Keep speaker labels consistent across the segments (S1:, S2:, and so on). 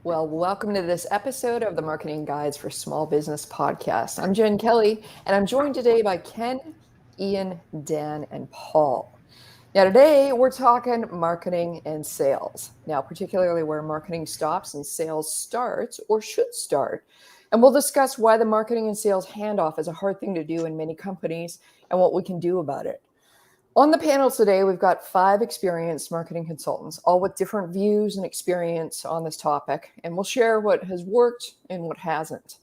S1: Well, welcome to this episode of the Marketing Guides for Small Business podcast. I'm Jen Kelly, and I'm joined today by Ken, Ian, Dan, and Paul. Now, today we're talking marketing and sales. Now, particularly where marketing stops and sales starts or should start. And we'll discuss why the marketing and sales handoff is a hard thing to do in many companies and what we can do about it. On the panel today, we've got 5 experienced marketing consultants, all with different views and experience on this topic, and we'll share what has worked and what hasn't.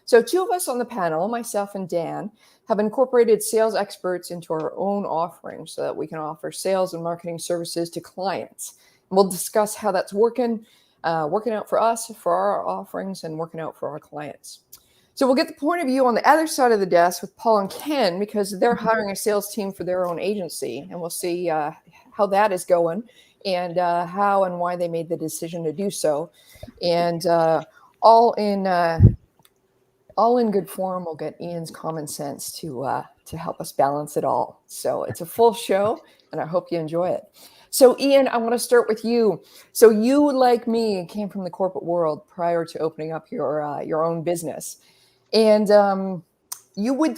S1: So 2 of us on the panel, myself and Dan, have incorporated sales experts into our own offerings so that we can offer sales and marketing services to clients. And we'll discuss how that's working out for us, for our offerings, and working out for our clients. So we'll get the point of view on the other side of the desk with Paul and Ken because they're hiring a sales team for their own agency, and we'll see how that is going and how and why they made the decision to do so. And all in good form, we'll get Ian's common sense to help us balance it all. So it's a full show, and I hope you enjoy it. So Ian, I want to start with you. So you, like me, came from the corporate world prior to opening up your own business. And you would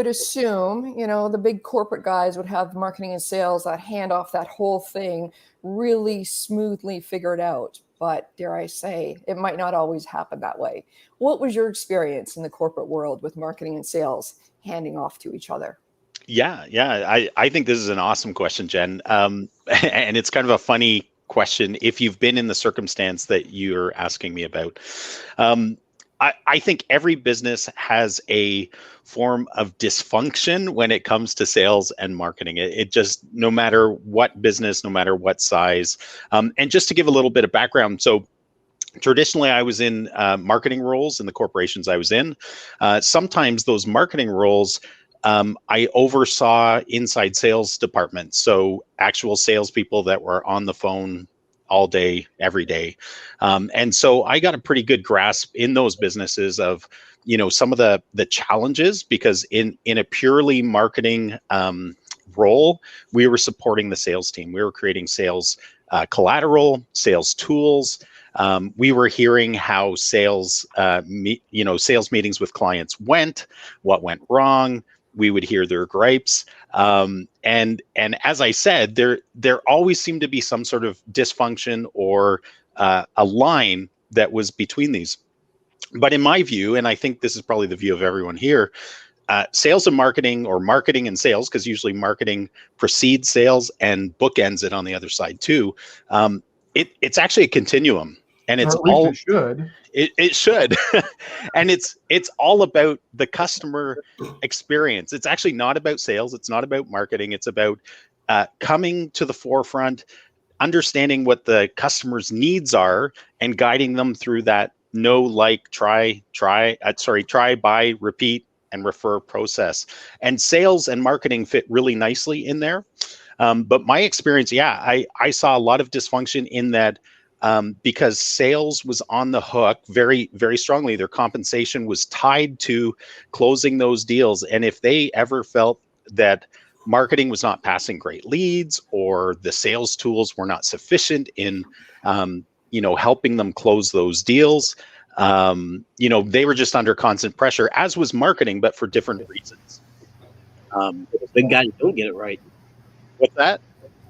S1: assume, the big corporate guys would have marketing and sales, that handoff, that whole thing really smoothly figured out. But dare I say, it might not always happen that way. What was your experience in the corporate world with marketing and sales handing off to each other?
S2: Yeah. I think this is an awesome question, Jen. And it's kind of a funny question if you've been in the circumstance that you're asking me about. I think every business has a form of dysfunction when it comes to sales and marketing. It just, no matter what business, no matter what size. And just to give a little bit of background, so traditionally I was in marketing roles in the corporations I was in. Sometimes those marketing roles, I oversaw inside sales departments. So actual salespeople that were on the phone all day, every day. And so I got a pretty good grasp in those businesses of, some of the challenges, because in a purely marketing role, we were supporting the sales team. We were creating sales collateral, sales tools. We were hearing how sales meetings with clients went, what went wrong. We would hear their gripes. And as I said, there always seemed to be some sort of dysfunction or a line that was between these. But in my view, and I think this is probably the view of everyone here, sales and marketing, or marketing and sales, because usually marketing precedes sales and bookends it on the other side too. It's actually a continuum. And it's all
S3: it should.
S2: It should. And it's all about the customer experience. It's actually not about sales. It's not about marketing. It's about coming to the forefront, understanding what the customer's needs are, and guiding them through that try, buy, repeat, and refer process. And sales and marketing fit really nicely in there. But my experience, I saw a lot of dysfunction in that. Because sales was on the hook very, very strongly. Their compensation was tied to closing those deals. And if they ever felt that marketing was not passing great leads, or the sales tools were not sufficient in, helping them close those deals, they were just under constant pressure, as was marketing, but for different reasons.
S4: The big guys don't get it right.
S2: What's that?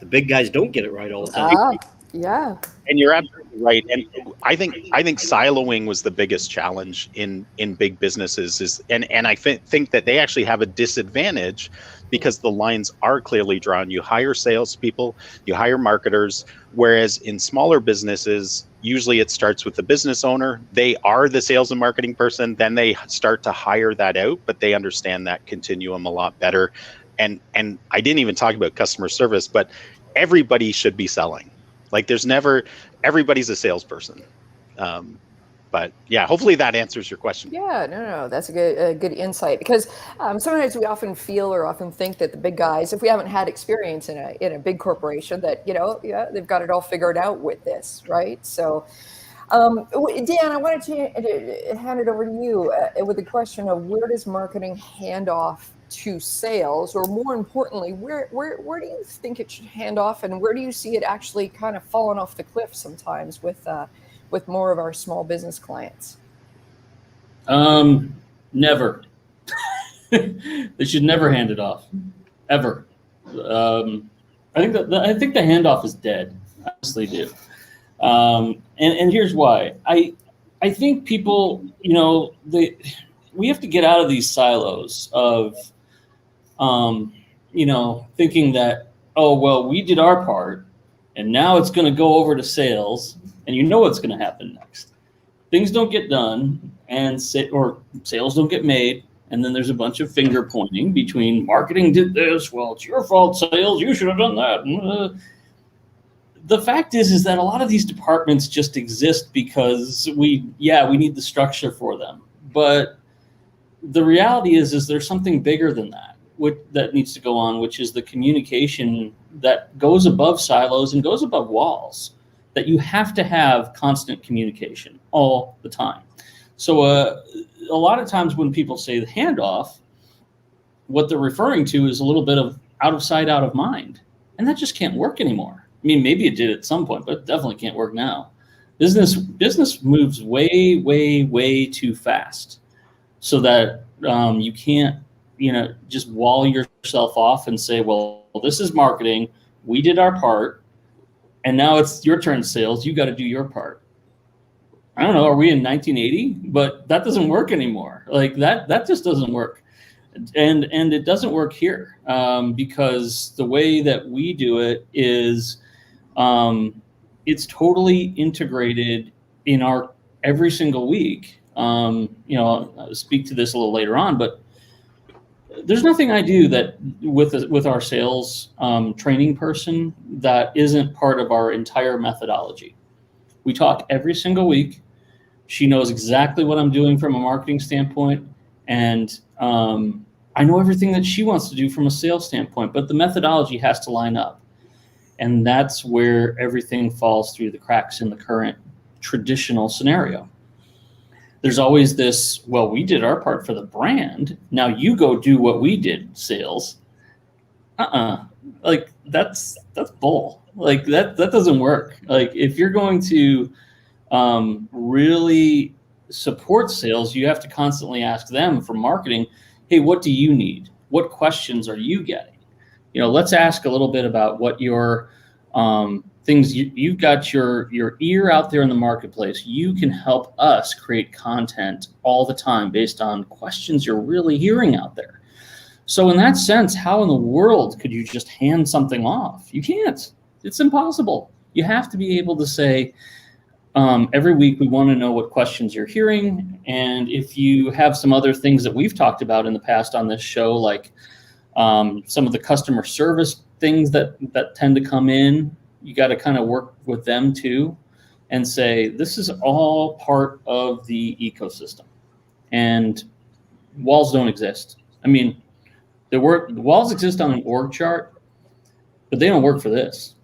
S4: The big guys don't get it right all the time.
S1: Yeah.
S2: And you're absolutely right. And I think siloing was the biggest challenge in big businesses and I think that they actually have a disadvantage because the lines are clearly drawn. You hire salespeople, you hire marketers, whereas in smaller businesses, usually it starts with the business owner. They are the sales and marketing person. Then they start to hire that out, but they understand that continuum a lot better. And I didn't even talk about customer service, but everybody should be selling. Like everybody's a salesperson. But yeah, hopefully that answers your question.
S1: Yeah, no, that's a good insight, because sometimes we often feel or often think that the big guys, if we haven't had experience in a big corporation, that they've got it all figured out with this, right? So, Dan, I wanted to hand it over to you with the question of where does marketing hand off to sales, or more importantly, where do you think it should hand off, and where do you see it actually kind of falling off the cliff sometimes with with more of our small business clients?
S3: Never. They should never hand it off, ever. I think the handoff is dead. I honestly do. And here's why. I think people, we have to get out of these silos of, thinking that, oh, well, we did our part and now it's going to go over to sales, and you know what's going to happen next. Things don't get done or sales don't get made. And then there's a bunch of finger pointing between marketing did this. Well, it's your fault, sales. You should have done that. The fact is that a lot of these departments just exist because we need the structure for them. But the reality is there's something bigger than that that needs to go on, which is the communication that goes above silos and goes above walls, that you have to have constant communication all the time. So a lot of times when people say the handoff, what they're referring to is a little bit of out of sight, out of mind. And that just can't work anymore. I mean, maybe it did at some point, but it definitely can't work now. Business moves way, way, way too fast so that you can't, just wall yourself off and say, well, this is marketing. We did our part. And now it's your turn, sales. You got to do your part. I don't know. Are we in 1980? But that doesn't work anymore. Like that just doesn't work. And it doesn't work here because the way that we do it is it's totally integrated in our every single week. I'll speak to this a little later on, but there's nothing I do that with our sales training person that isn't part of our entire methodology. We talk every single week. She knows exactly what I'm doing from a marketing standpoint, and I know everything that she wants to do from a sales standpoint, but the methodology has to line up. And that's where everything falls through the cracks in the current traditional scenario. There's always this, well, we did our part for the brand. Now you go do what we did, sales. Like that's bull. Like that doesn't work. Like if you're going to really support sales, you have to constantly ask them for marketing, hey, what do you need? What questions are you getting? Let's ask a little bit about what your things you've got your ear out there in the marketplace. You can help us create content all the time based on questions you're really hearing out there. So in that sense, how in the world could you just hand something off? You can't. It's impossible. You have to be able to say, every week we want to know what questions you're hearing. And if you have some other things that we've talked about in the past on this show, like some of the customer service things that tend to come in, you got to kind of work with them too and say, this is all part of the ecosystem. And walls don't exist. I mean, the walls exist on an org chart, but they don't work for this.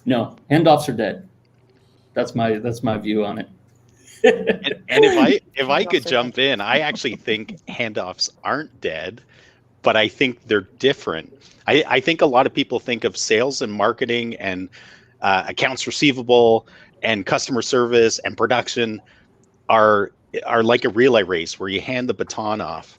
S3: No, handoffs are dead. That's my view on it.
S2: and if I could jump in, I actually think handoffs aren't dead, but I think they're different. I think a lot of people think of sales and marketing and accounts receivable and customer service and production are like a relay race where you hand the baton off.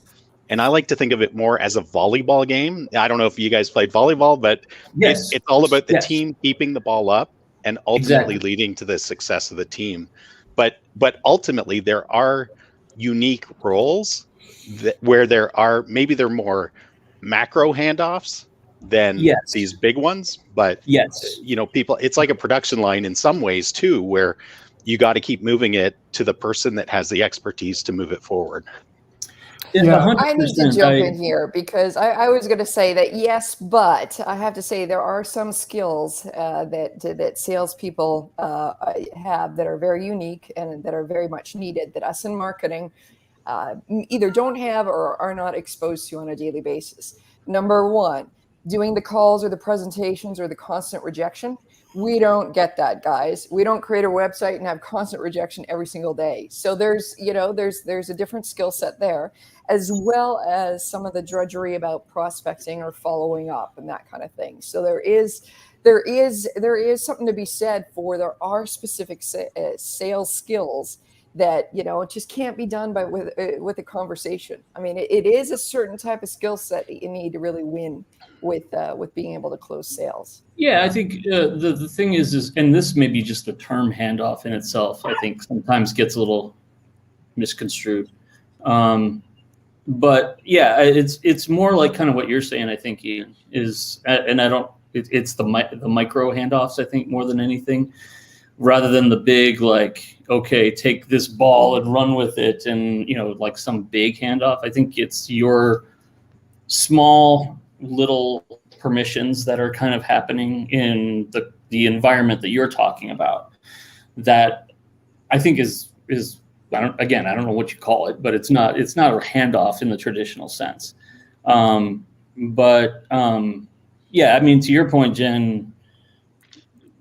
S2: And I like to think of it more as a volleyball game. I don't know if you guys played volleyball, but
S3: yes,
S2: it's all about the team keeping the ball up and ultimately
S3: exactly.
S2: leading to the success of the team. But ultimately, there are unique roles where they're more macro handoffs than these big ones. But people, it's like a production line in some ways too, where you got to keep moving it to the person that has the expertise to move it forward.
S1: I need to jump in here because I was going to say that yes, but I have to say there are some skills that salespeople have that are very unique and that are very much needed that us in marketing either don't have or are not exposed to on a daily basis. Number one, doing the calls or the presentations or the constant rejection. We don't get that, guys. We don't create a website and have constant rejection every single day. So there's a different skill set there, as well as some of the drudgery about prospecting or following up and that kind of thing. So there is there is something to be said for there are specific sales skills that it just can't be done with a conversation. I mean, it is a certain type of skill set that you need to really win with being able to close sales.
S3: Yeah, I think the thing is, and this may be just the term handoff in itself, I think sometimes gets a little misconstrued. But yeah, it's more like kind of what you're saying, I think, Ian, is, and I don't, it's the micro handoffs, I think, more than anything, rather than the big, like, okay, take this ball and run with it, and like some big handoff. I think it's your small little permissions that are kind of happening in the environment that you're talking about that I think is I don't know what you call it, but it's not a handoff in the traditional sense. Yeah, I mean, to your point, Jen,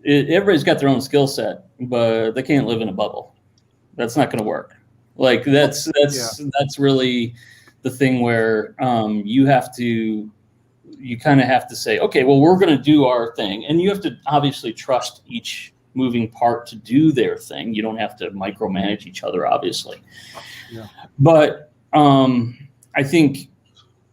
S3: everybody's got their own skill set, but they can't live in a bubble. That's not going to work. Like that's really the thing where you kind of have to say, okay, well, we're going to do our thing, and you have to obviously trust each moving part to do their thing. You don't have to micromanage each other, obviously.
S5: Yeah.
S3: But I think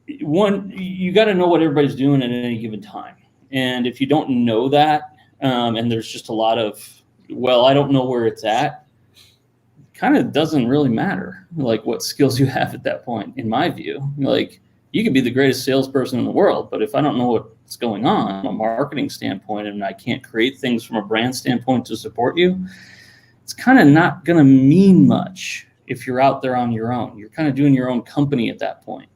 S3: you got to know what everybody's doing at any given time, and if you don't know that, and there's just a lot of, well, I don't know where it's at, kind of doesn't really matter, like what skills you have at that point, in my view. Like, you could be the greatest salesperson in the world, but if I don't know what's going on from a marketing standpoint, and I can't create things from a brand standpoint to support you, it's kind of not going to mean much if you're out there on your own. You're kind of doing your own company at that point,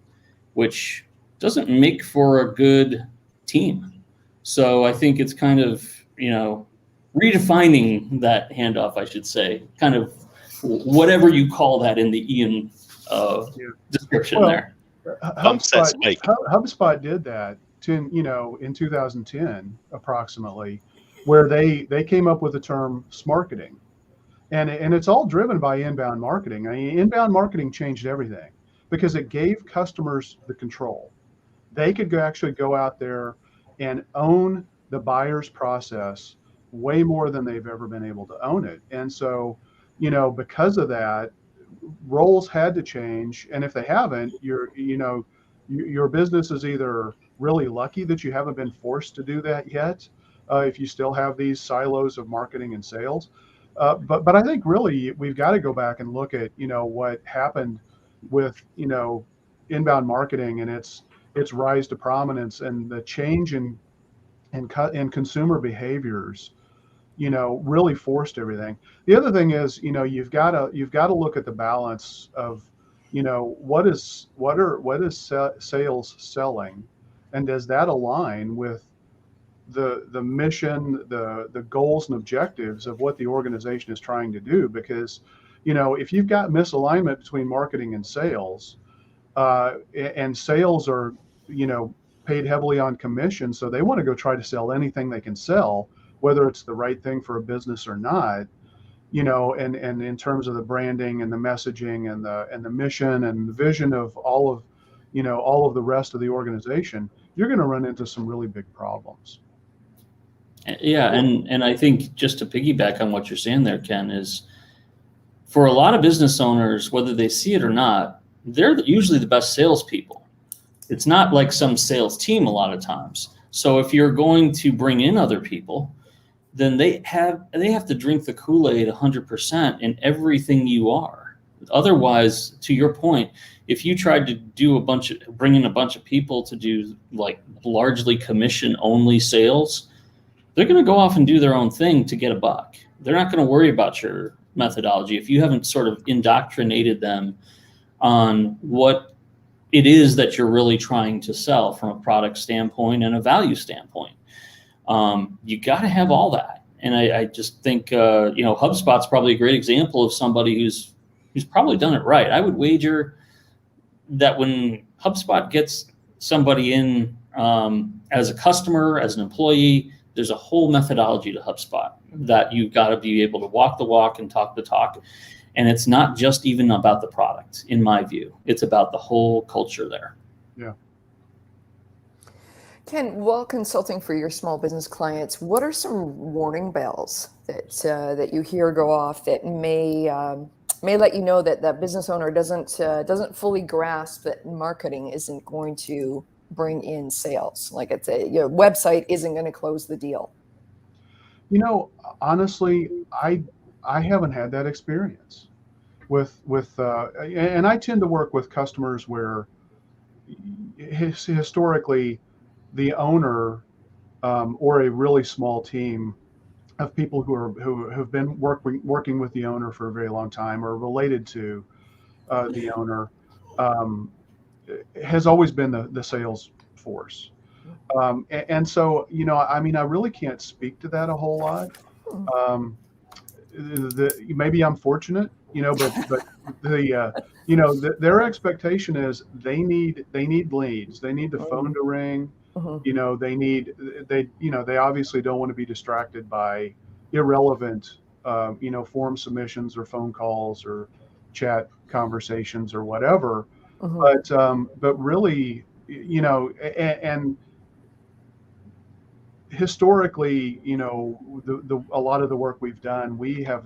S3: which doesn't make for a good team. So I think it's kind of, redefining that handoff, I should say, kind of whatever you call that in the Ian description there.
S5: HubSpot did that in 2010 approximately, where they came up with the term smarketing, and it's all driven by inbound marketing. I mean, inbound marketing changed everything because it gave customers the control. They could actually go out there and own the buyer's process way more than they've ever been able to own it. And so, because of that, roles had to change, and if they haven't, your business is either really lucky that you haven't been forced to do that yet, if you still have these silos of marketing and sales. But I think really we've got to go back and look at what happened with inbound marketing and its rise to prominence and the change in consumer behaviors. Really forced everything. The other thing is, you've got to look at the balance of, what is sales selling, and does that align with the mission, the goals and objectives of what the organization is trying to do? Because, if you've got misalignment between marketing and sales are, paid heavily on commission, so they want to go try to sell anything they can sell, whether it's the right thing for a business or not, and in terms of the branding and the messaging and the mission and the vision of all of the rest of the organization, you're going to run into some really big problems.
S3: Yeah, and I think, just to piggyback on what you're saying there, Ken, is for a lot of business owners, whether they see it or not, they're usually the best salespeople. It's not like some sales team a lot of times. So if you're going to bring in other people, then they have to drink the Kool-Aid 100% in everything you are. Otherwise, to your point, if you tried to bring in a bunch of people to do like largely commission only sales, they're going to go off and do their own thing to get a buck. They're not going to worry about your methodology if you haven't sort of indoctrinated them on what it is that you're really trying to sell from a product standpoint and a value standpoint. You got to have all that. And I just think, HubSpot's probably a great example of somebody who's probably done it right. I would wager that when HubSpot gets somebody in as a customer, as an employee, there's a whole methodology to HubSpot that you've got to be able to walk the walk and talk the talk. And it's not just even about the product, in my view. It's about the whole culture there.
S5: Yeah.
S1: Ken, while consulting for your small business clients, what are some warning bells that you hear go off that may let you know that that business owner doesn't fully grasp that marketing isn't going to bring in sales? Like it's your website isn't going to close the deal.
S5: You know, honestly, I haven't had that experience and I tend to work with customers where historically the owner or a really small team of people who have been working with the owner for a very long time or related to the owner um, has always been the sales force. And so, you know, I mean, I really can't speak to that a whole lot. Um, Maybe I'm fortunate, you know, but you know, their expectation is they need leads. They need the phone to ring.
S1: Mhm.
S5: You know, you know, they obviously don't want to be distracted by irrelevant, you know, form submissions or phone calls or chat conversations or whatever.
S1: Mhm.
S5: But really, you know, and historically, you know, a lot of the work we've done, we have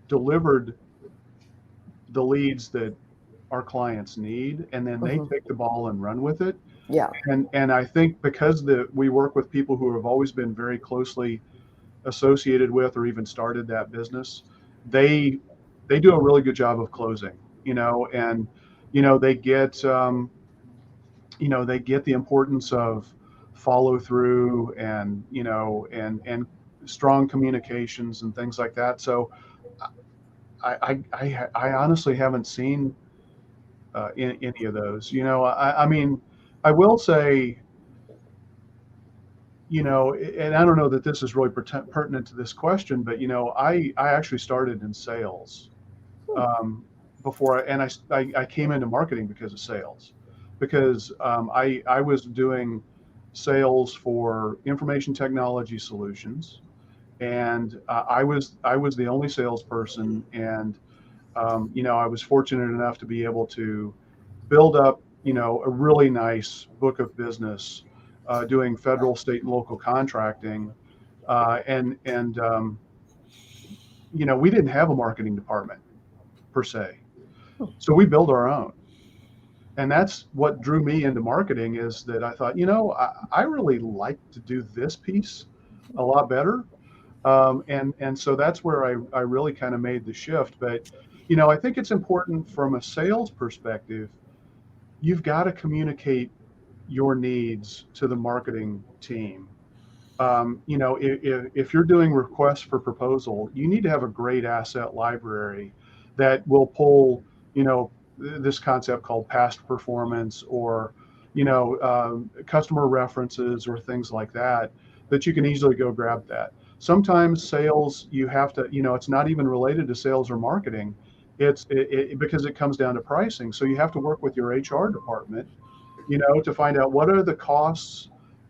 S5: delivered the leads that our clients need, and then they
S1: Mhm.
S5: take the ball and run with it.
S1: Yeah.
S5: And I think because we work with people who have always been very closely associated with or even started that business, they do a really good job of closing, you know, and you know they get the importance of follow through and you know and strong communications and things like that. So I honestly haven't seen any of those. You know, I mean, I will say, you know, and I don't know that this is really pertinent to this question, but you know, I actually started in sales um, before, and I came into marketing because of sales, because I was doing sales for information technology solutions, and I was the only salesperson, and you know, I was fortunate enough to be able to build up, you know, a really nice book of business, doing federal, state, and local contracting, and you know, we didn't have a marketing department per se, so we built our own. And that's what drew me into marketing, is that I thought, you know, I really like to do this piece a lot better. And so that's where I really kind of made the shift. But, you know, I think it's important from a sales perspective, you've got to communicate your needs to the marketing team. You know, if you're doing requests for proposal, you need to have a great asset library that will pull, you know, this concept called past performance or, you know, customer references or things like that, that you can easily go grab that. Sometimes sales, you have to, you know, it's not even related to sales or marketing. Because it comes down to pricing. So you have to work with your HR department, you know, to find out what are the costs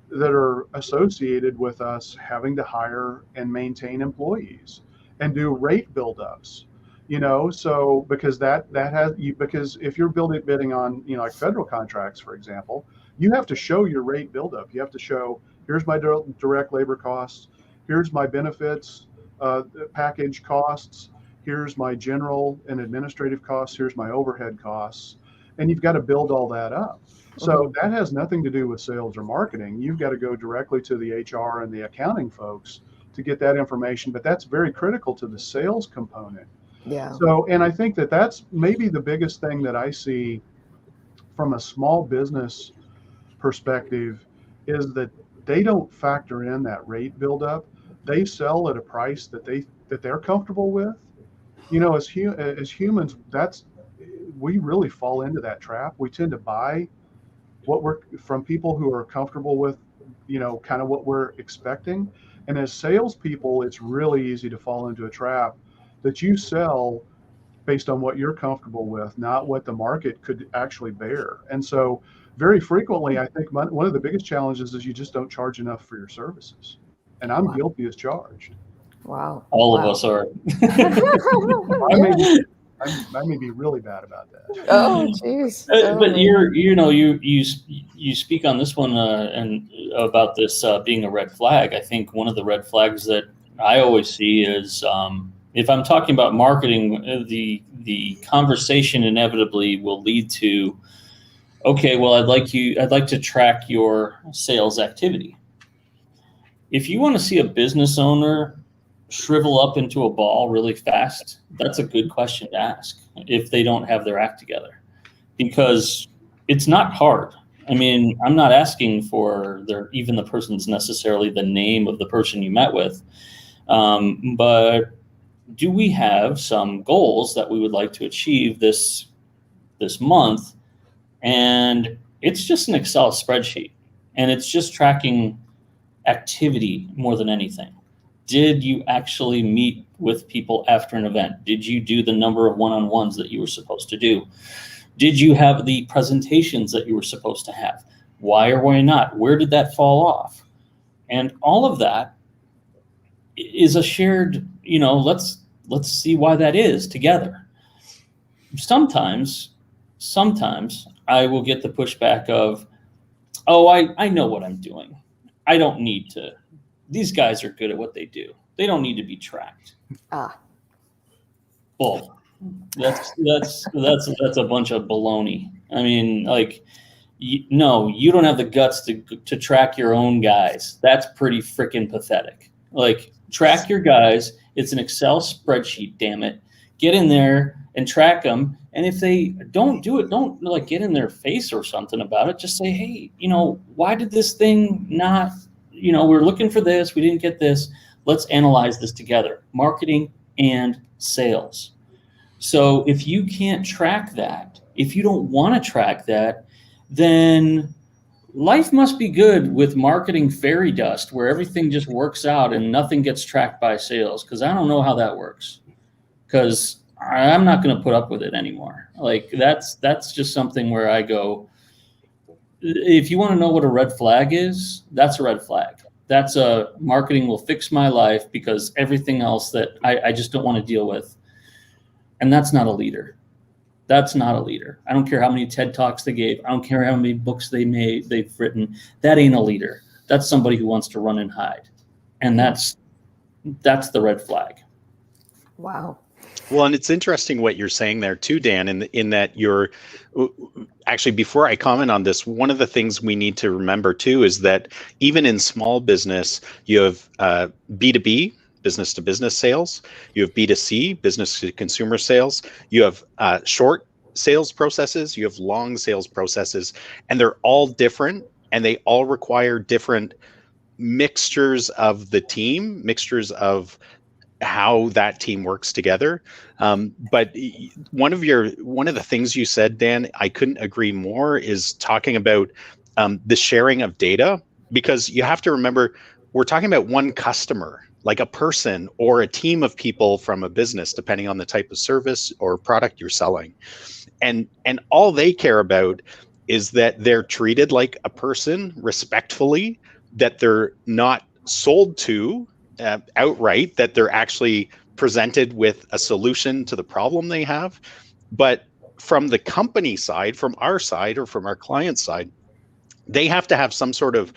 S5: that are associated with us having to hire and maintain employees and do rate buildups, you know. So because that has you, because if you're bidding on, you know, like federal contracts, for example, you have to show your rate buildup. You have to show, here's my direct labor costs, here's my benefits package costs, here's my general and administrative costs, here's my overhead costs, and you've got to build all that up. So that has nothing to do with sales or marketing. You've got to go directly to the HR and the accounting folks to get that information, but that's very critical to the sales component.
S1: Yeah.
S5: So, and I think that that's maybe the biggest thing that I see from a small business perspective, is that they don't factor in that rate buildup. They sell at a price that they're comfortable with. You know, as humans, we really fall into that trap. We tend to buy what we're from people who are comfortable with, you know, kind of what we're expecting. And as salespeople, it's really easy to fall into a trap that you sell based on what you're comfortable with, not what the market could actually bear. And so, very frequently, I think one of the biggest challenges is you just don't charge enough for your services. And I'm
S1: Wow.
S5: guilty as charged.
S1: Wow.
S3: All of
S1: Wow.
S3: us are.
S5: I may be, I may be really bad about that.
S1: Oh, jeez.
S3: But you speak on this one and about this being a red flag. I think one of the red flags that I always see is if I'm talking about marketing, the conversation inevitably will lead to, okay, well, I'd like to track your sales activity. If you want to see a business owner shrivel up into a ball really fast, that's a good question to ask if they don't have their act together, because it's not hard. I mean, I'm not asking for even the person's necessarily the name of the person you met with, but do we have some goals that we would like to achieve this month? And it's just an Excel spreadsheet, and it's just tracking activity more than anything. Did you actually meet with people after an event? Did you do the number of one-on-ones that you were supposed to do? Did you have the presentations that you were supposed to have? Why or why not? Where did that fall off? And all of that is a shared, let's see why that is together. Sometimes I will get the pushback of, oh, I know what I'm doing. I don't need to. These guys are good at what they do. They don't need to be tracked. Well, that's a bunch of baloney. I mean, like, no, you don't have the guts to track your own guys. That's pretty freaking pathetic. Like, track your guys. It's an Excel spreadsheet, damn it. Get in there and track them. And if they don't do it, don't like get in their face or something about it. Just say, hey, why did this thing not, we're looking for this. We didn't get this. Let's analyze this together. Marketing and sales. So if you can't track that, if you don't want to track that, then life must be good with marketing fairy dust where everything just works out and nothing gets tracked by sales. Because I don't know how that works. Because I'm not going to put up with it anymore. Like that's just something where I go, if you want to know what a red flag is, that's a red flag. That's a marketing will fix my life because everything else that I just don't want to deal with. And that's not a leader. That's not a leader. I don't care how many TED Talks they gave. I don't care how many books they've written. That ain't a leader. That's somebody who wants to run and hide. And that's the red flag.
S1: Wow.
S2: Well, and it's interesting what you're saying there too, Dan, in that you're actually, before I comment on this, one of the things we need to remember too is that even in small business, you have B2B, business to business sales, you have B2C, business to consumer sales, you have short sales processes, you have long sales processes, and they're all different and they all require different mixtures of the team, mixtures of how that team works together. But one of the things you said, Dan, I couldn't agree more, is talking about the sharing of data, because you have to remember we're talking about one customer, like a person or a team of people from a business, depending on the type of service or product you're selling. And all they care about is that they're treated like a person respectfully, that they're not sold to outright, that they're actually presented with a solution to the problem they have. But from the company side, from our side, or from our client side, they have to have some sort of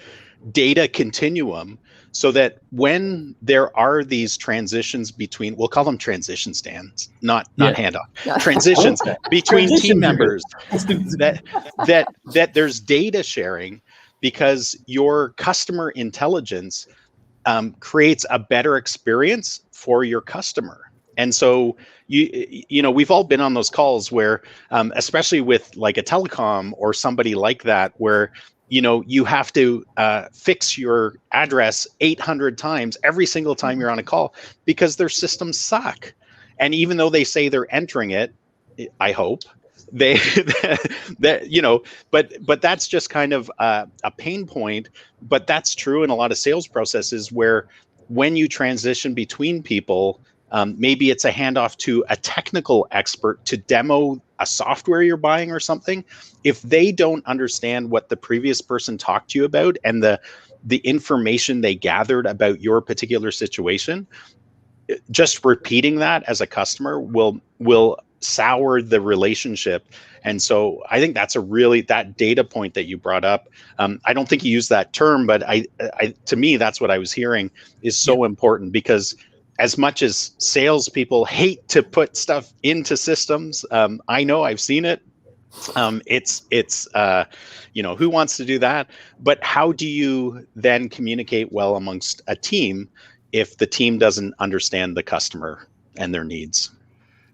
S2: data continuum so that when there are these transitions between, we'll call them transition stands, not handoff, transitions between team members, that there's data sharing, because your customer intelligence creates a better experience for your customer. And so we've all been on those calls where, especially with like a telecom or somebody like that, where you have to fix your address 800 times every single time you're on a call because their systems suck. And even though they say they're entering it, I hope but that's just kind of a pain point. But that's true in a lot of sales processes where when you transition between people, maybe it's a handoff to a technical expert to demo a software you're buying or something. If they don't understand what the previous person talked to you about and the information they gathered about your particular situation, just repeating that as a customer will soured the relationship. And so I think that's that data point that you brought up. I don't think you used that term, but to me, that's what I was hearing is so important, because as much as salespeople hate to put stuff into systems, I know I've seen it. It's who wants to do that? But how do you then communicate well amongst a team if the team doesn't understand the customer and their needs?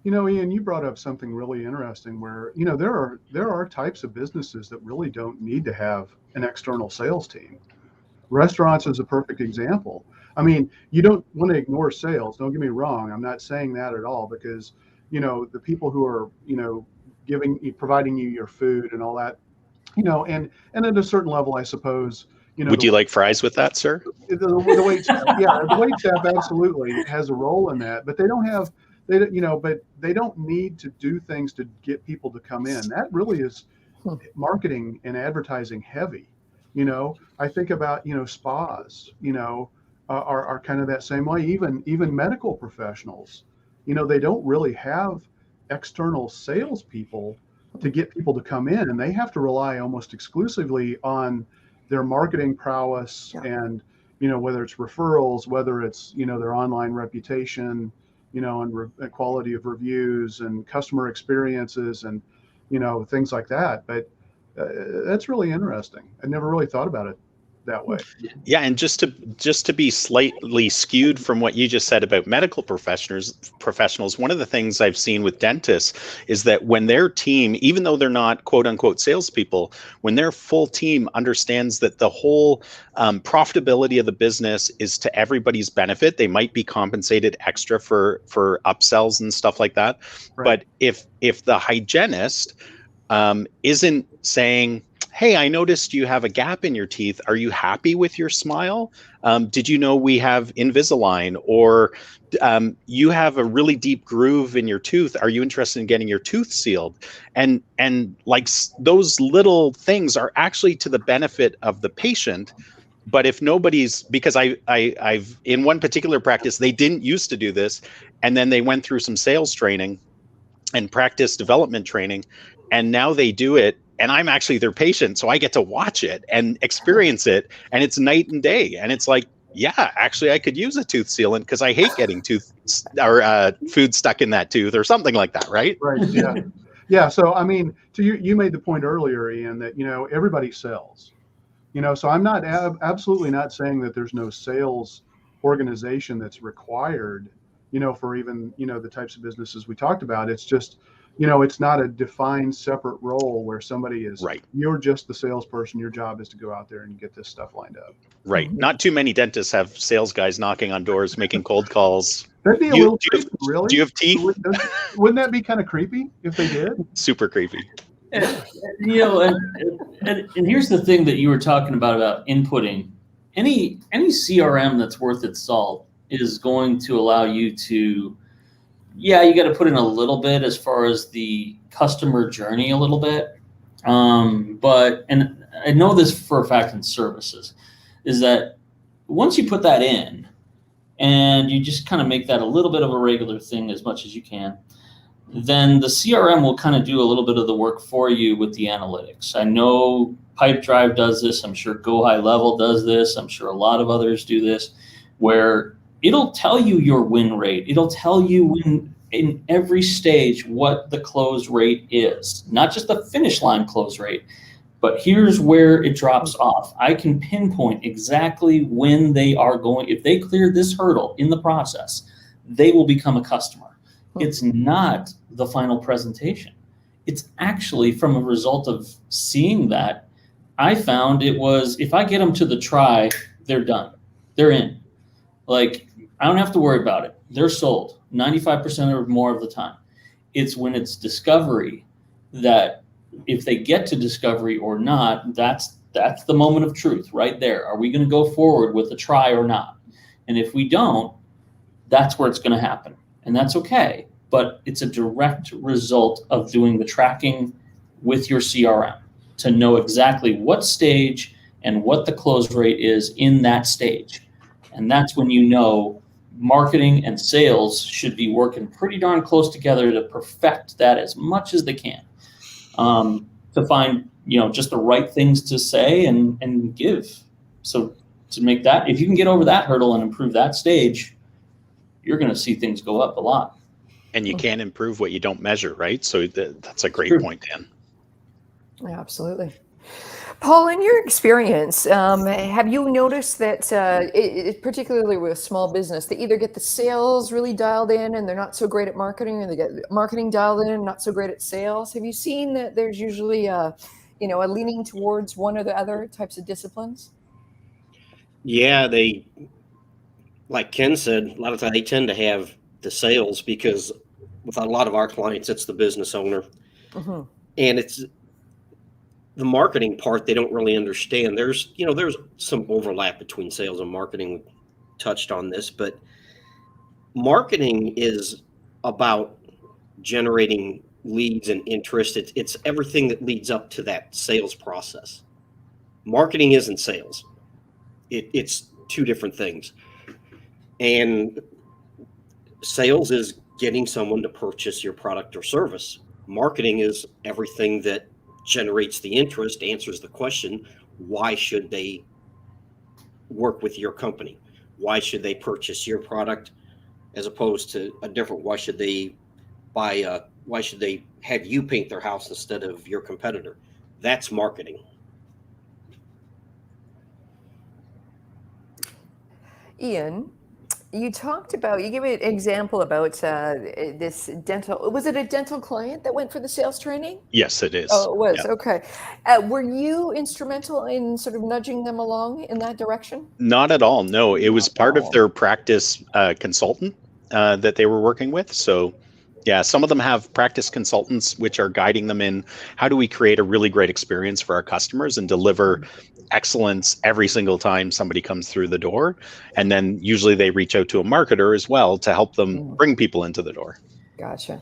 S5: Ian, you brought up something really interesting where, there are types of businesses that really don't need to have an external sales team. Restaurants is a perfect example. I mean, you don't want to ignore sales. Don't get me wrong. I'm not saying that at all, because, the people who are, providing you your food and all that, and at a certain level, I suppose,
S2: Would you like fries with that, sir?
S5: The wait staff, the wait staff absolutely has a role in that, but they don't need to do things to get people to come in. That really is marketing and advertising heavy. I think about, spas, are kind of that same way. Even medical professionals, they don't really have external salespeople to get people to come in, and they have to rely almost exclusively on their marketing prowess and, whether it's referrals, whether it's, their online reputation, and quality of reviews and customer experiences and, things like that. But that's really interesting. I never really thought about it that way.
S2: Yeah, and just to be slightly skewed from what you just said about medical professionals, one of the things I've seen with dentists is that when their team, even though they're not quote unquote salespeople, when their full team understands that the whole profitability of the business is to everybody's benefit, they might be compensated extra for upsells and stuff like that. Right. But if the hygienist isn't saying, hey, I noticed you have a gap in your teeth. Are you happy with your smile? Did you know we have Invisalign? Or you have a really deep groove in your tooth. Are you interested in getting your tooth sealed? And like those little things are actually to the benefit of the patient. But if nobody's, because I've in one particular practice, they didn't used to do this, and then they went through some sales training and practice development training, and now they do it. And I'm actually their patient, so I get to watch it and experience it, and it's night and day. And it's like, yeah, actually, I could use a tooth sealant because I hate getting tooth or food stuck in that tooth or something like that, right?
S5: Right. Yeah. Yeah. So I mean, to you made the point earlier, Ian, that everybody sells. So I'm not absolutely not saying that there's no sales organization that's required, for even the types of businesses we talked about. It's just, it's not a defined separate role where somebody is,
S2: right.
S5: You're just the salesperson. Your job is to go out there and get this stuff lined up.
S2: Right. Not too many dentists have sales guys knocking on doors, making cold calls.
S5: That'd be a little creepy, really.
S2: Do you have teeth?
S5: Wouldn't that be kind of creepy if they did?
S2: Super creepy.
S3: And here's the thing that you were talking about inputting. Any CRM that's worth its salt is going to allow you to, you got to put in a little bit as far as the customer journey a little bit. But I know this for a fact in services, is that once you put that in and you just kind of make that a little bit of a regular thing as much as you can, then the CRM will kind of do a little bit of the work for you with the analytics. I know Pipedrive does this. I'm sure Go High Level does this. I'm sure a lot of others do this, where it'll tell you your win rate. It'll tell you in every stage what the close rate is, not just the finish line close rate, but here's where it drops off. I can pinpoint exactly when they are going. If they clear this hurdle in the process, they will become a customer. It's not the final presentation. It's actually from a result of seeing that. I found it was, if I get them to the try, they're done. They're in. Like, I don't have to worry about it. They're sold 95% or more of the time. It's when it's discovery that if they get to discovery or not, that's the moment of truth right there. Are we going to go forward with a try or not? And if we don't, that's where it's going to happen. And that's okay. But it's a direct result of doing the tracking with your CRM to know exactly what stage and what the close rate is in that stage. And that's when marketing and sales should be working pretty darn close together to perfect that as much as they can, to find, just the right things to say and give. So to make that, if you can get over that hurdle and improve that stage, you're going to see things go up a lot.
S2: And you can't improve what you don't measure, right? So that's a great point, Dan.
S1: Yeah, absolutely. Paul, in your experience, have you noticed that, particularly with small business, they either get the sales really dialed in and they're not so great at marketing, or they get marketing dialed in and not so great at sales? Have you seen that there's usually a leaning towards one or the other types of disciplines?
S4: Yeah, like Ken said, a lot of times they tend to have the sales, because with a lot of our clients, it's the business owner.
S1: Mm-hmm.
S4: And it's the marketing part they don't really understand. There's some overlap between sales and marketing. We touched on this, but marketing is about generating leads and interest. It's everything that leads up to that sales process. Marketing isn't sales. It's two different things. And sales is getting someone to purchase your product or service. Marketing is everything that generates the interest, answers the question, why should they work with your company? Why should they purchase your product as opposed to a different? Why should they why should they have you paint their house instead of your competitor? That's marketing.
S1: Ian, you gave an example about this dental. Was it a dental client that went for the sales training?
S2: Yes, it is.
S1: Oh, it was.
S2: Yeah.
S1: Okay. Were you instrumental in sort of nudging them along in that direction?
S2: Not at all. No, it was
S1: Not
S2: part
S1: at
S2: of
S1: all.
S2: their practice consultant that they were working with. So yeah, some of them have practice consultants which are guiding them in how do we create a really great experience for our customers and deliver excellence every single time somebody comes through the door. And then usually they reach out to a marketer as well to help them bring people into the door.
S1: Gotcha.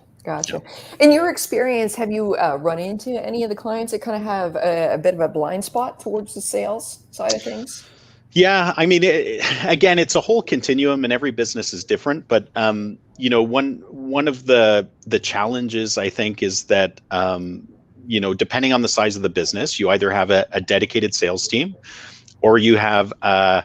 S1: In your experience, have you run into any of the clients that kind of have a bit of a blind spot towards the sales side of things?
S2: Yeah, I mean, again, it's a whole continuum, and every business is different. But one of the challenges, I think, is that depending on the size of the business, you either have a dedicated sales team, or you have a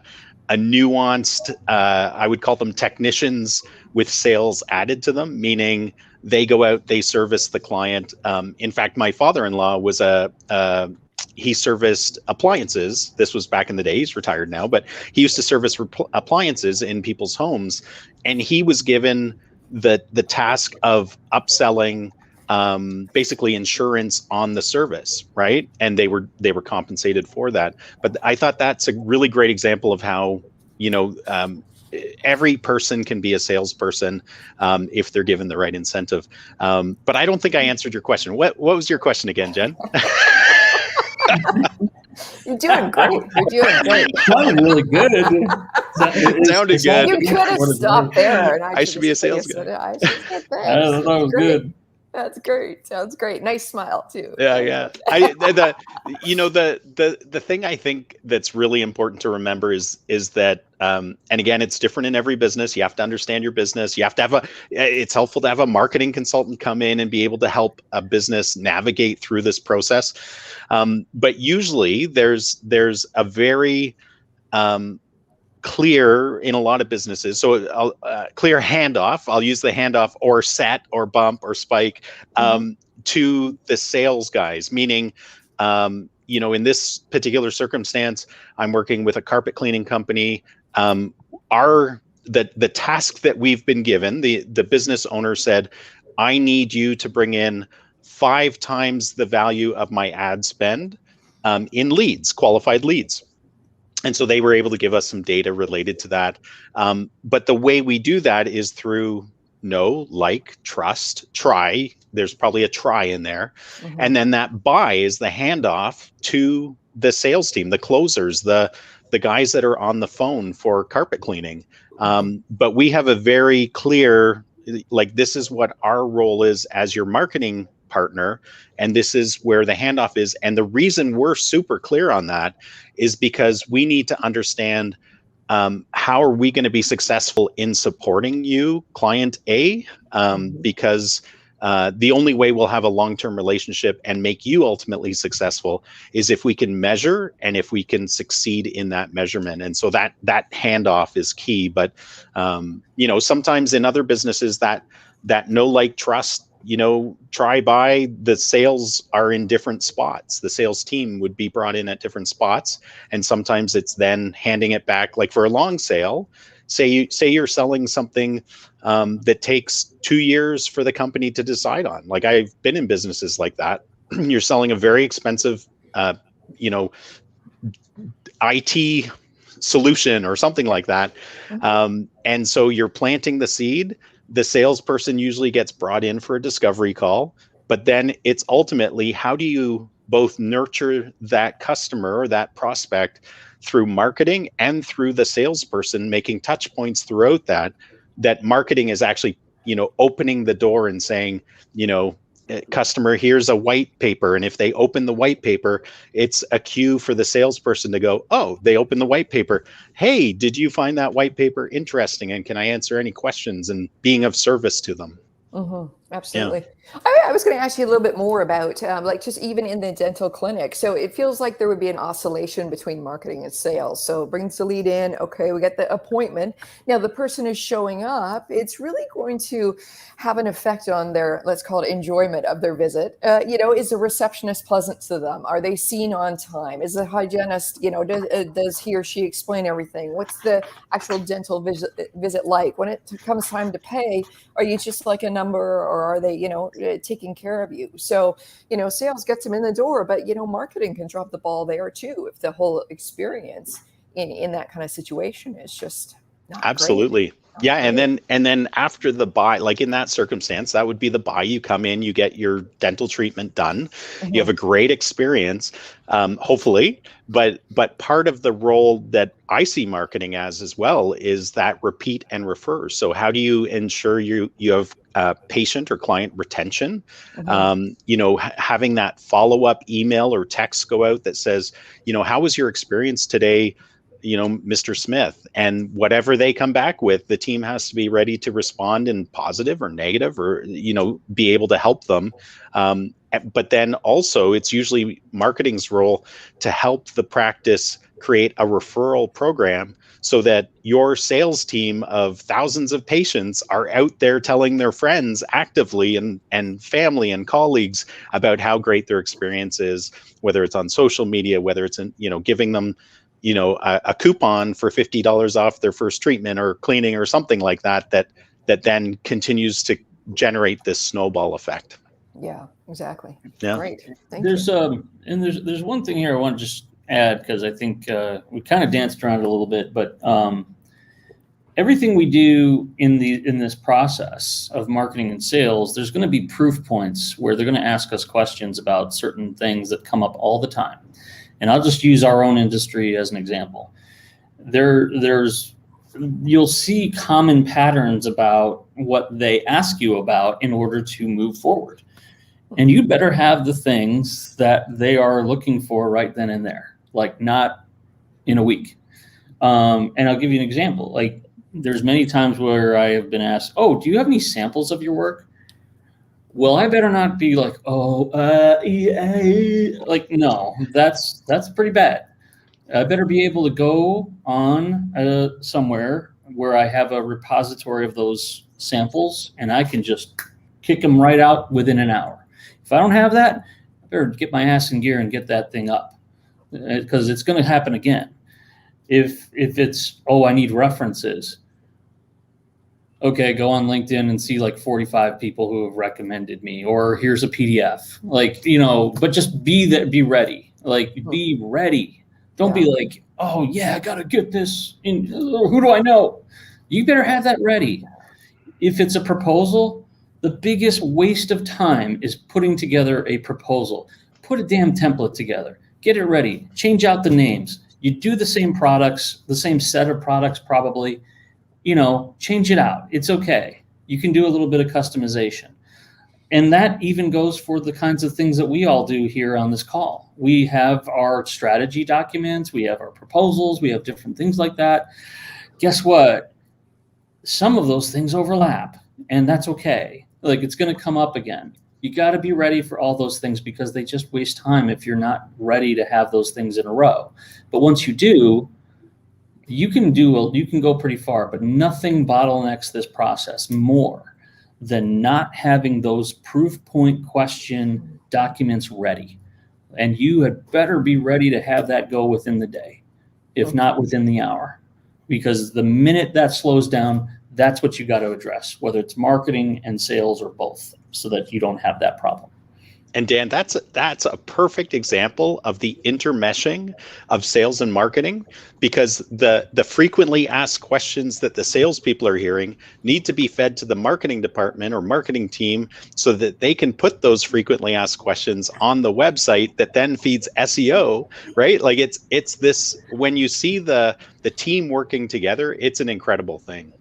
S2: nuanced, I would call them technicians with sales added to them, meaning they go out, they service the client. In fact, my father-in-law was he serviced appliances. This was back in the day. He's retired now, but he used to service appliances in people's homes, and he was given the task of upselling basically insurance on the service, right? And they were compensated for that. But I thought that's a really great example of how every person can be a salesperson if they're given the right incentive. But I don't think I answered your question. What was your question again, Jen?
S1: You're doing great.
S3: Sounded really good.
S2: Sounded good.
S1: You could have stopped there. And
S2: I should be a sales guy.
S1: I should have said that.
S3: I thought it was good.
S1: That's great. Sounds great. Nice smile too.
S2: Yeah. The thing I think that's really important to remember is that, and again, it's different in every business. You have to understand your business. You have to it's helpful to have a marketing consultant come in and be able to help a business navigate through this process. But usually there's a very, clear in a lot of businesses. So clear handoff. I'll use the handoff or set or bump or spike to the sales guys, meaning, in this particular circumstance, I'm working with a carpet cleaning company. The task that we've been given, the business owner said, I need you to bring in 5 times the value of my ad spend in leads, qualified leads. And so they were able to give us some data related to that. But the way we do that is through know, like, trust, try. There's probably a try in there. Mm-hmm. And then that buy is the handoff to the sales team, the closers, the guys that are on the phone for carpet cleaning. But we have a very clear, this is what our role is as your marketing partner, and this is where the handoff is. And the reason we're super clear on that is because we need to understand how are we going to be successful in supporting you, client A? Because the only way we'll have a long-term relationship and make you ultimately successful is if we can measure and if we can succeed in that measurement. And so that handoff is key. But sometimes in other businesses that know, like, trust, try by, the sales are in different spots. The sales team would be brought in at different spots, and sometimes it's then handing it back. Like for a long sale, say you're selling something that takes 2 years for the company to decide on. Like, I've been in businesses like that. You're selling a very expensive IT solution or something like that, and so you're planting the seed. The salesperson usually gets brought in for a discovery call, but then it's ultimately, how do you both nurture that customer or that prospect through marketing and through the salesperson making touch points throughout that marketing is actually, opening the door and saying, customer, here's a white paper. And if they open the white paper, it's a cue for the salesperson to go, oh, they open the white paper. Hey, did you find that white paper interesting? And can I answer any questions, and being of service to them?
S1: Absolutely.
S2: Yeah.
S1: I was going to ask you a little bit more about like just even in the dental clinic. So it feels like there would be an oscillation between marketing and sales. So it brings the lead in. Okay, we get the appointment. Now the person is showing up. It's really going to have an effect on their, let's call it, enjoyment of their visit. Is the receptionist pleasant to them? Are they seen on time? Is the hygienist, does he or she explain everything? What's the actual dental visit like? When it comes time to pay, are you just like a number, or are they, taking care of you? So, sales gets them in the door, but, marketing can drop the ball there too, if the whole experience in that kind of situation is just not
S2: Absolutely.
S1: great.
S2: Yeah. And then after the buy, like in that circumstance, that would be the buy. You come in, you get your dental treatment done. You have a great experience, hopefully. But part of the role that I see marketing as well is that repeat and refer. So how do you ensure you have patient or client retention? Having that follow-up email or text go out that says, how was your experience today, Mr. Smith? And whatever they come back with, the team has to be ready to respond in positive or negative, or, be able to help them. But then also, it's usually marketing's role to help the practice create a referral program so that your sales team of thousands of patients are out there telling their friends actively and family and colleagues about how great their experience is, whether it's on social media, whether it's giving them a coupon for $50 off their first treatment or cleaning or something like that then continues to generate this snowball effect.
S1: Yeah, exactly.
S2: Yeah.
S1: Great. Thank you.
S3: There's one thing here I want to just add, because I think we kind of danced around it a little bit, but everything we do in this process of marketing and sales, there's going to be proof points where they're going to ask us questions about certain things that come up all the time. And I'll just use our own industry as an example. You'll see common patterns about what they ask you about in order to move forward. And you better have the things that they are looking for right then and there, like not in a week. And I'll give you an example. Like, there's many times where I have been asked, oh, do you have any samples of your work? Well, I better not be like, like, no, that's pretty bad. I better be able to go on somewhere where I have a repository of those samples, and I can just kick them right out within an hour. If I don't have that, I better get my ass in gear and get that thing up, because it's going to happen again. If it's, I need references. Okay, go on LinkedIn and see like 45 people who have recommended me, or here's a PDF. Like, but just be ready. Like, be ready. Don't be like, oh yeah, I gotta get this in. Who do I know? You better have that ready. If it's a proposal, the biggest waste of time is putting together a proposal. Put a damn template together. Get it ready. Change out the names. You do the same products, the same set of products probably. Change it out. It's okay. You can do a little bit of customization. And that even goes for the kinds of things that we all do here on this call. We have our strategy documents, we have our proposals, we have different things like that. Guess what? Some of those things overlap, and that's okay. Like, it's going to come up again. You got to be ready for all those things, because they just waste time if you're not ready to have those things in a row. But once you do, you can go pretty far, but nothing bottlenecks this process more than not having those proof point question documents ready. And you had better be ready to have that go within the day, if not within the hour. Because the minute that slows down, that's what you got to address, whether it's marketing and sales or both, so that you don't have that problem.
S2: And Dan, that's a perfect example of the intermeshing of sales and marketing, because the frequently asked questions that the salespeople are hearing need to be fed to the marketing department or marketing team, so that they can put those frequently asked questions on the website that then feeds SEO, right? Like, it's this, when you see the team working together, it's an incredible thing.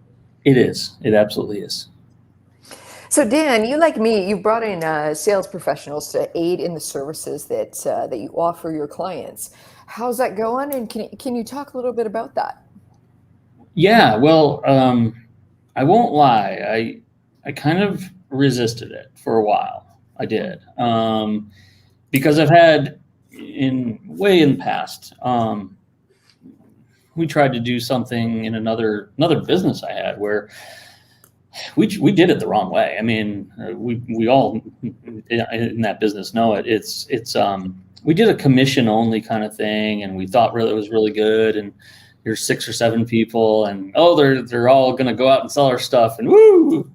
S3: It is. It absolutely is.
S1: So Dan, you, like me, you brought in sales professionals to aid in the services that that you offer your clients. How's that going? And can you talk a little bit about that?
S3: Yeah, well, I won't lie. I kind of resisted it for a while. I did, because I've had in the past. We tried to do something in another business I had where we did it the wrong way. I mean, we all in that business know it. It's we did a commission only kind of thing, and we thought it was really good. And there's 6 or 7 people, and they're all going to go out and sell our stuff, and woo,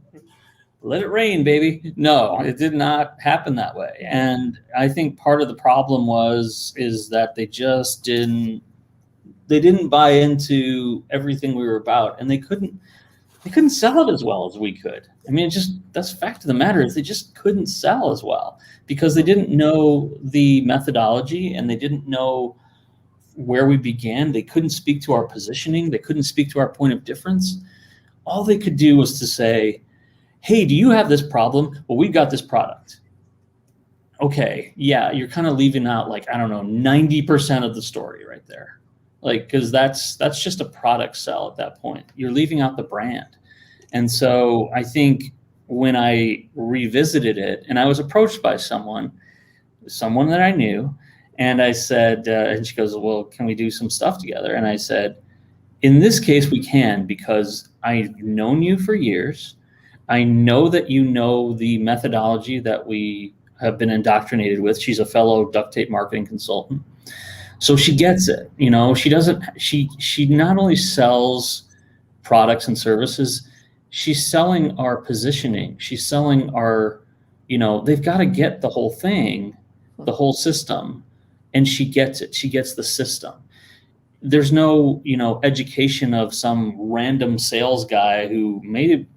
S3: let it rain, baby. No, it did not happen that way. And I think part of the problem is that they just didn't buy into everything we were about, and they couldn't sell it as well as we could. I mean, that's the fact of the matter, is they just couldn't sell as well, because they didn't know the methodology, and they didn't know where we began. They couldn't speak to our positioning. They couldn't speak to our point of difference. All they could do was to say, hey, do you have this problem? Well, we've got this product. Okay, yeah, you're kind of leaving out, like, I don't know, 90% of the story right there. Like, because that's just a product sell at that point. You're leaving out the brand. And so I think when I revisited it, and I was approached by someone that I knew, and I said, and she goes, well, can we do some stuff together? And I said, in this case, we can, because I've known you for years. I know that you know the methodology that we have been indoctrinated with. She's a fellow duct tape marketing consultant. So she gets it. You know, she not only sells products and services, she's selling our positioning. She's selling our, they've got to get the whole thing, the whole system. And she gets it. She gets the system. There's no, education of some random sales guy who maybe,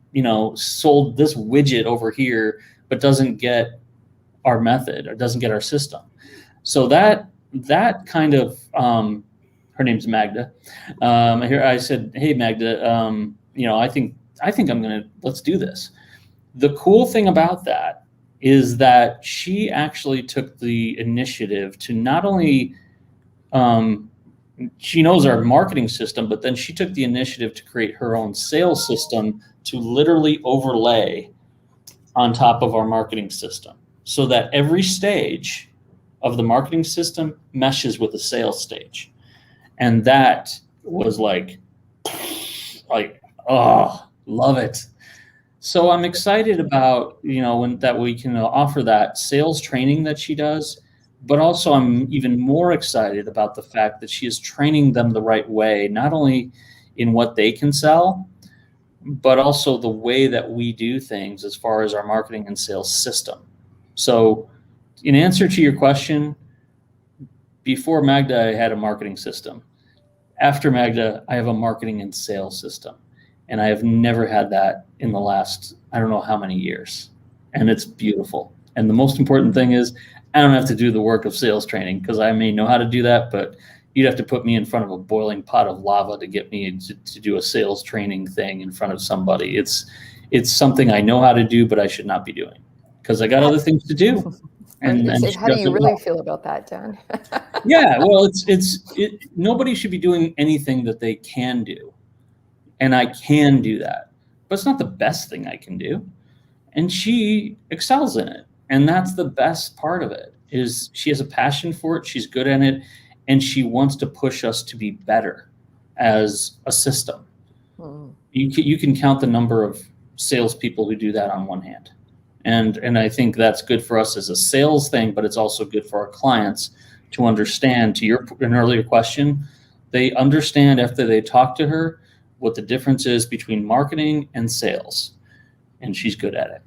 S3: sold this widget over here, but doesn't get our method or doesn't get our system. So that kind of, her name's Magda. Here I said, hey, Magda, I think let's do this. The cool thing about that is that she actually took the initiative to not only, she knows our marketing system, but then she took the initiative to create her own sales system to literally overlay on top of our marketing system, so that every stage of the marketing system meshes with the sales stage. And that was like, oh, love it. So I'm excited about, that we can offer that sales training that she does, but also I'm even more excited about the fact that she is training them the right way, not only in what they can sell, but also the way that we do things as far as our marketing and sales system. So in answer to your question, before Magda, I had a marketing system. After Magda, I have a marketing and sales system. And I have never had that in the last, I don't know how many years. And it's beautiful. And the most important thing is I don't have to do the work of sales training, because I may know how to do that, but you'd have to put me in front of a boiling pot of lava to get me to do a sales training thing in front of somebody. It's something I know how to do, but I should not be doing, because I got other things to do. And she
S1: how do
S3: does
S1: you
S3: it
S1: really
S3: well.
S1: feel about that, Dan?
S3: Yeah, well, nobody should be doing anything that they can do, and I can do that, but it's not the best thing I can do. And she excels in it, and that's the best part of it. Is she has a passion for it, she's good at it, and she wants to push us to be better as a system.
S1: Mm.
S3: You can count the number of salespeople who do that on one hand. And I think that's good for us as a sales thing, but it's also good for our clients to understand, to an earlier question, they understand after they talk to her what the difference is between marketing and sales. And she's good at it.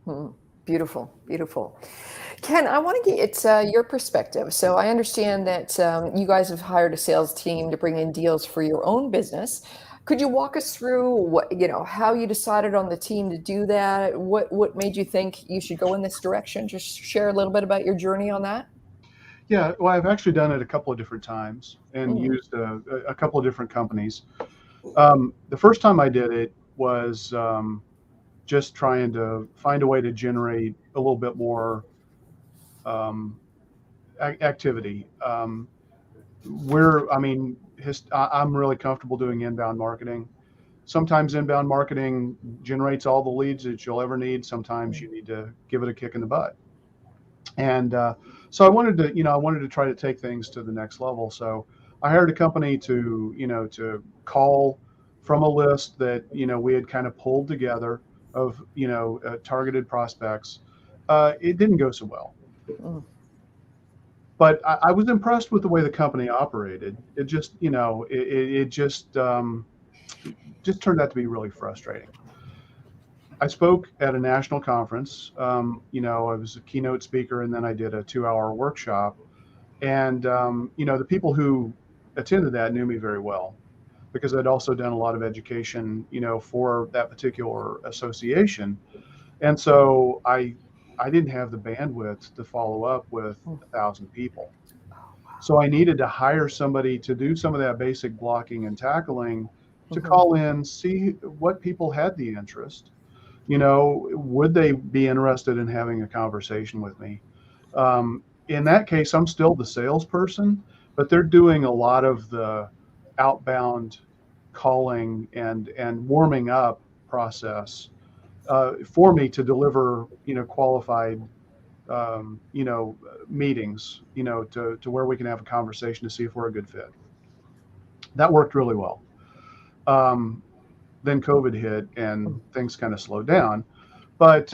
S1: Mm. Beautiful, beautiful. Ken, I want to get your perspective. So I understand that you guys have hired a sales team to bring in deals for your own business. Could you walk us through how you decided on the team to do that? What made you think you should go in this direction? Just share a little bit about your journey on that.
S5: Yeah, well, I've actually done it a couple of different times and used a couple of different companies. The first time I did it was just trying to find a way to generate a little bit more activity. I'm really comfortable doing inbound marketing. Sometimes inbound marketing generates all the leads that you'll ever need. Sometimes you need to give it a kick in the butt. And so I wanted to try to take things to the next level. So I hired a company to call from a list that, we had kind of pulled together of, targeted prospects. It didn't go so well.
S1: Mm.
S5: But I was impressed with the way the company operated. It just, it just turned out to be really frustrating. I spoke at a national conference. I was a keynote speaker, and then I did a 2-hour workshop. And, the people who attended that knew me very well because I'd also done a lot of education, for that particular association. And so I didn't have the bandwidth to follow up with 1,000 people. So I needed to hire somebody to do some of that basic blocking and tackling, to call in, see what people had the interest. Would they be interested in having a conversation with me? In that case, I'm still the salesperson, but they're doing a lot of the outbound calling and warming up process for me to deliver, qualified, meetings, to where we can have a conversation to see if we're a good fit. That worked really well. Then COVID hit and things kind of slowed down. But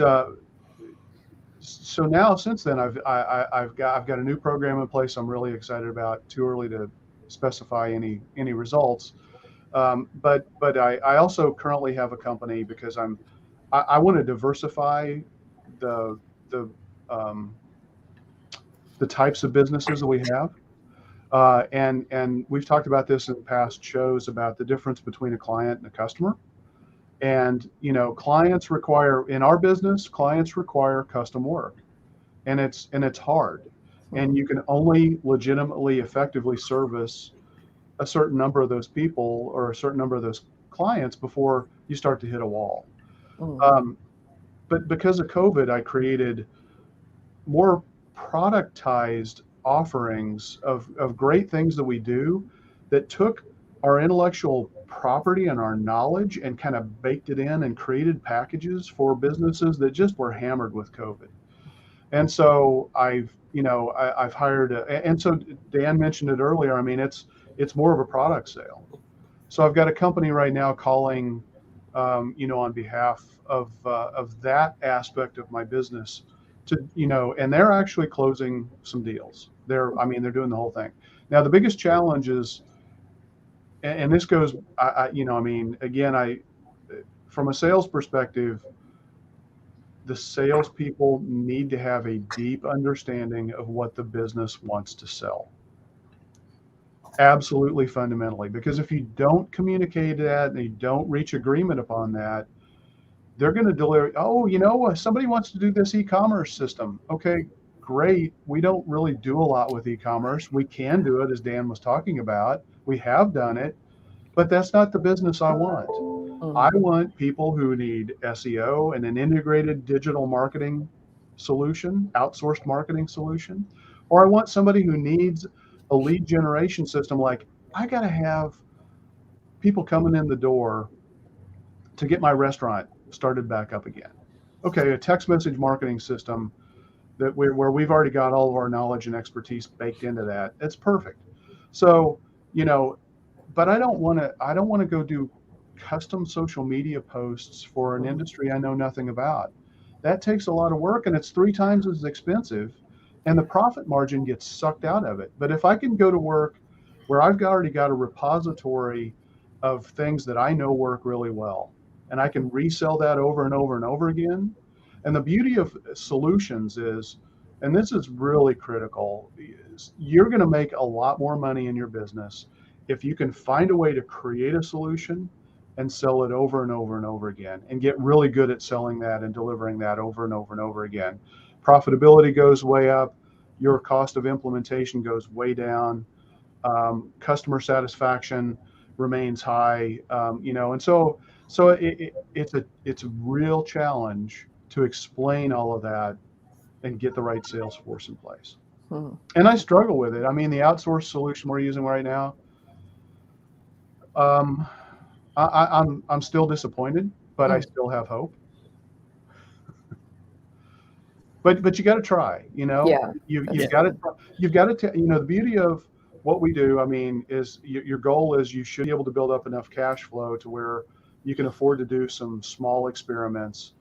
S5: so now since then, I've got a new program in place I'm really excited about. Too early to specify any results. But I also currently have a company because I want to diversify the types of businesses that we have. And we've talked about this in past shows about the difference between a client and a customer. And, clients require, in our business, clients require custom work, and it's hard. And you can only legitimately effectively service a certain number of those people or a certain number of those clients before you start to hit a wall. But because of COVID, I created more productized offerings of great things that we do that took our intellectual property and our knowledge and kind of baked it in and created packages for businesses that just were hammered with COVID. And so I've hired, and so Dan mentioned it earlier. I mean, it's more of a product sale. So I've got a company right now calling, on behalf of that aspect of my business to, and they're actually closing some deals. They're doing the whole thing. Now, the biggest challenge is, and this goes, again, from a sales perspective, the salespeople need to have a deep understanding of what the business wants to sell. Absolutely, fundamentally, because if you don't communicate that and you don't reach agreement upon that, they're going to deliver. Oh, somebody wants to do this e-commerce system. Okay, great. We don't really do a lot with e-commerce. We can do it, as Dan was talking about. We have done it, but that's not the business I want. I want people who need SEO and an integrated digital marketing solution, outsourced marketing solution, or I want somebody who needs a lead generation system. Like, I got to have people coming in the door to get my restaurant started back up again. Okay, a text message marketing system where we've already got all of our knowledge and expertise baked into that. It's perfect. So, but I don't want to go do custom social media posts for an industry I know nothing about. That takes a lot of work, and it's 3 times as expensive, and the profit margin gets sucked out of it. But if I can go to work where I've already got a repository of things that I know work really well, and I can resell that over and over and over again. And the beauty of solutions is, and this is really critical, is you're going to make a lot more money in your business if you can find a way to create a solution and sell it over and over and over again, and get really good at selling that and delivering that over and over and over again. Profitability goes way up, your cost of implementation goes way down, customer satisfaction remains high, and so it's a real challenge to explain all of that and get the right sales force in place. And I struggle with it. I mean, the outsourced solution we're using right now, I'm still disappointed, but I still have hope. But you got to try.
S1: Yeah.
S5: You've got to the beauty of what we do, I mean, is your goal is you should be able to build up enough cash flow to where you can afford to do some small experiments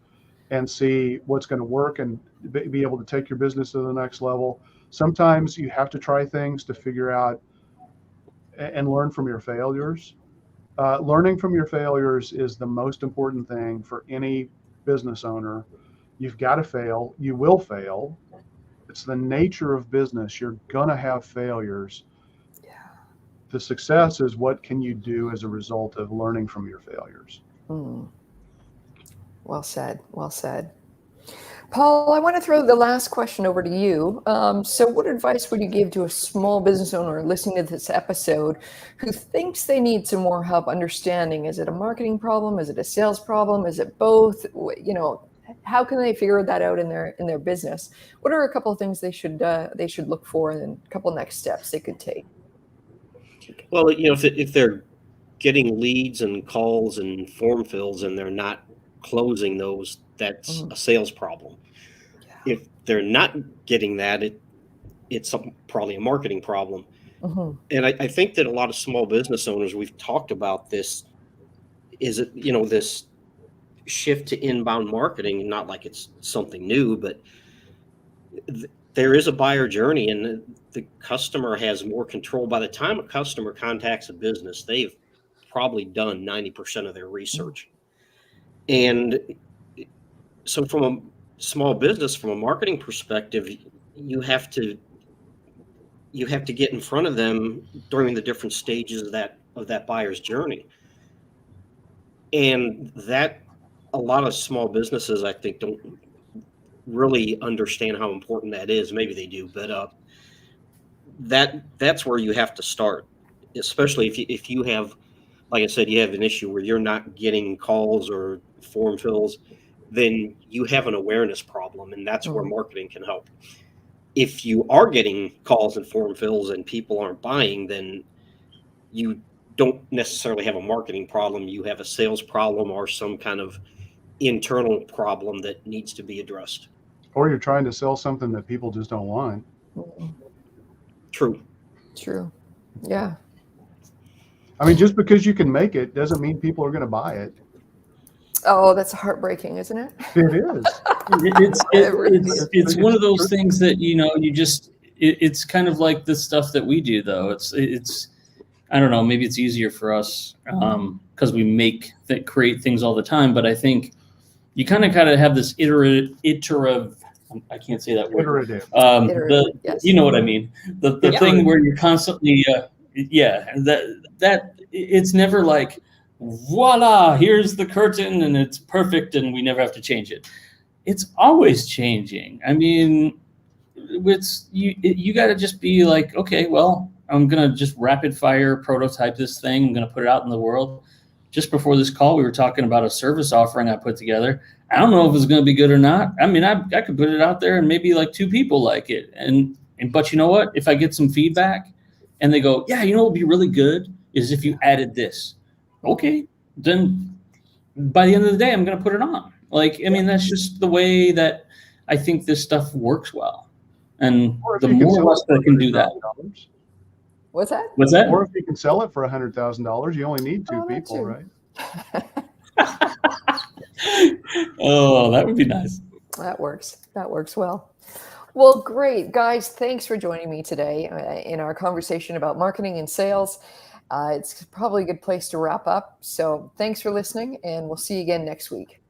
S5: and see what's going to work and be able to take your business to the next level. Sometimes you have to try things to figure out and learn from your failures. Learning from your failures is the most important thing for any business owner. You've got to fail. You will fail. It's the nature of business. You're going to have failures. The success is what can you do as a result of learning from your failures.
S1: Well said. Well said. Paul, I want to throw the last question over to you. So what advice would you give to a small business owner listening to this episode who thinks they need some more help understanding? Is it a marketing problem? Is it a sales problem? Is it both? How can they figure that out in their business? What are a couple of things they should look for, and a couple of next steps they could take?
S4: Well, if they're getting leads and calls and form fills and they're not closing those, that's a sales problem. Yeah. If they're not getting that, it's probably a marketing problem. And I think that a lot of small business owners, we've talked about this, is it, this shift to inbound marketing, not like it's something new, but there is a buyer journey, and the customer has more control. By the time a customer contacts a business, they've probably done 90% of their research. And so from a small business, from a marketing perspective, you have to get in front of them during the different stages of that buyer's journey. And that a lot of small businesses, I think, don't really understand how important that is. Maybe they do, but that's where you have to start, especially if you have, like I said, you have an issue where you're not getting calls or form fills, then you have an awareness problem, and that's where marketing can help. If you are getting calls and form fills and people aren't buying, then you don't necessarily have a marketing problem. You have a sales problem or some kind of internal problem that needs to be addressed.
S5: Or you're trying to sell something that people just don't want.
S4: True.
S1: Yeah.
S5: I mean, just because you can make it doesn't mean people are going to buy it.
S1: Oh, that's heartbreaking, isn't it?
S5: It is.
S3: It's one of those things that, it's kind of like the stuff that we do, though. It's I don't know, maybe it's easier for us because we create things all the time. But I think you kind of have this iterative, I can't say that word. Iterative.
S1: Yes.
S3: You know what I mean? The thing where you're constantly, that it's never like, voila, here's the curtain and it's perfect and we never have to change it. It's always changing. I mean, you got to just be like, okay, well, I'm going to just rapid fire prototype this thing. I'm going to put it out in the world. Just before this call, we were talking about a service offering I put together. I don't know if it's going to be good or not. I mean, I could put it out there and maybe like 2 people like it. But you know what? If I get some feedback and they go, yeah, you know what would be really good is if you added this. Okay, then by the end of the day, I'm going to put it on. Like, I mean, that's just the way that I think this stuff works well. And
S5: Or if
S3: the
S5: you can
S3: more of
S5: sell
S3: us
S5: it
S3: that can do
S5: for
S3: that.
S5: $100,000.
S1: What's that?
S3: What's that?
S5: Or if you can sell it for $100,000, you only need 2
S1: Oh, that
S5: people,
S1: too.
S5: right?
S3: Oh, that would be nice.
S1: That works. That works well. Well, great. Guys, thanks for joining me today in our conversation about marketing and sales. It's probably a good place to wrap up. So thanks for listening, and we'll see you again next week.